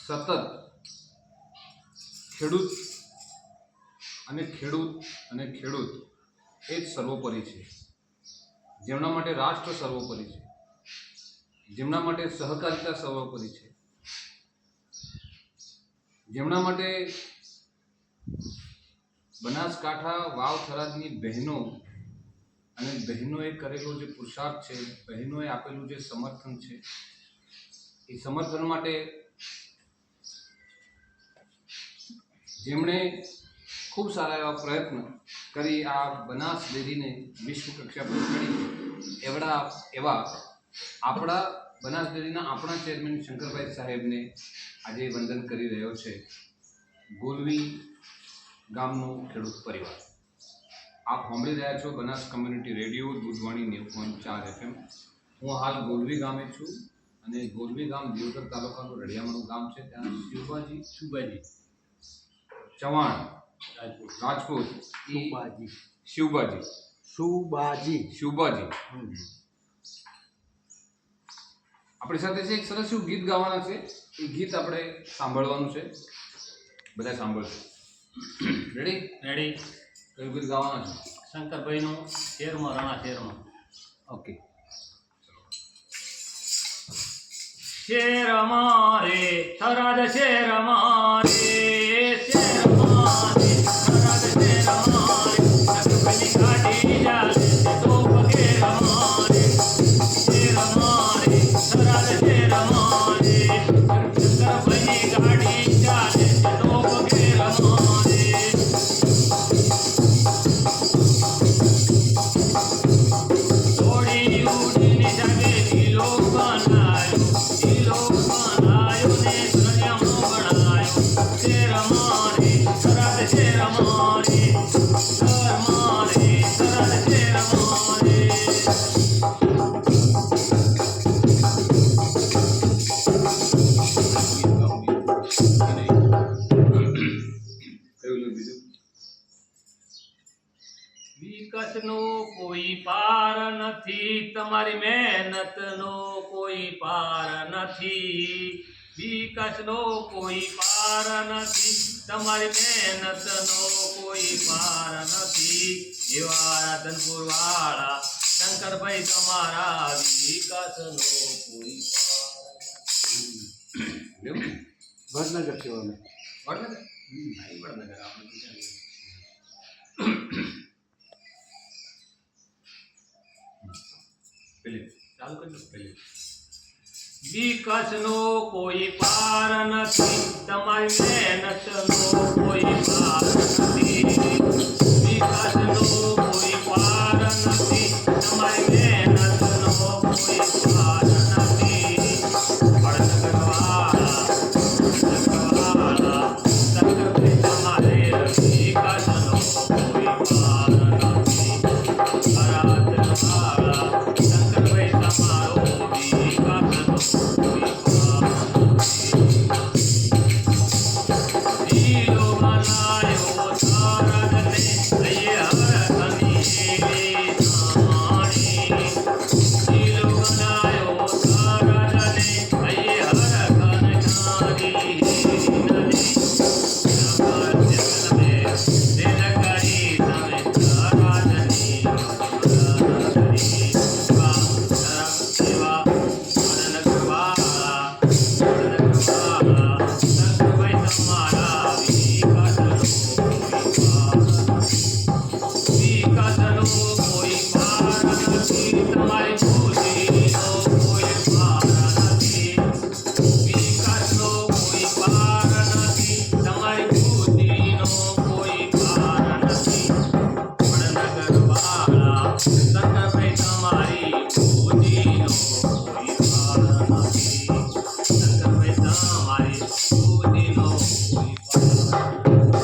સતત ખેડૂત અને ખેડૂત અને ખેડૂત એ જ સર્વોપરી છે, જેમના માટે રાષ્ટ્ર સર્વોપરી છે, જેમના માટે સહકારિતા સર્વોપરી છે, જેમના માટે બનાસકાંઠા વાવ થરાદની બહેનો અને બહેનોએ કરેલો જે પુરુષાર્થ છે, બહેનોએ આપેલું જે સમર્થન છે, એ સમર્થન માટે જેમણે ખૂબ સારા એવા પ્રયત્ન કરી આ બનાસ ડેરીને વિશ્વ કક્ષા પર કરી, એવા આપણા બનાસ ડેરીના આપણા ચેરમેન શંકરભાઈ સાહેબને આજે વંદન કરી રહ્યો છે ગોલવી ગામનો ખેડૂત પરિવાર. આપ સાંભળી રહ્યા છો બનાસ કમ્યુનિટી રેડિયો દૂધવાણી 90.4 FM. હું હાલ ગોલવી ગામે છું અને ગોલવી ગામ દિયોદર તાલુકાનું રડિયામાનું ગામ છે. ત્યાં શિવબાજી ચૌહાણ રાજપૂત શિવબાજી આપણી સાથે છે. એક સરસ એવું ગીત ગાવાના છે, એ ગીત આપણે સાંભળવાનું છે. બધા સાંભળશે. રેડી? કયું ગીત ગાવાના છે? શંકરભાઈનું શેરમાં રણા શેરમાં. ઓકે. શેર મારે થરાદ શેર મારે, શેર મારે થરાદ શેર મારે, નગરની ગાડી ચાલે તો પગે મારે. શેર મારે થરાદ શેર મારે, શંકરભાઈની ગાડી ચાલે તો પગે મારે. થોડી ઉડીને જાગે લીલો બનાયો, લીલો બનાયો ને દરિયામાં બનાયો. શેર મારે થરાદ શેર મારે, શેર મારે થરાદ શેર મારે. વિકાસનો કોઈ પાર નથી, તમારી મહેનતનો કોઈ પાર નથી. વિકાસનો કોઈ પાર નથી, તમારી મહેનતનો કોઈ પાર નથી. એવા રાધનપુર વાળા શંકરભાઈ તમારા વિકાસનો કોઈ પાર નથી. વડનગર કહેવાનું. વડનગર આપણે ચાલુ કરજો. વિકાસનો કોઈ પાર નથી, તમારી મહેનતનો કોઈ પાર નથી. વિકાસનો કોઈ પાર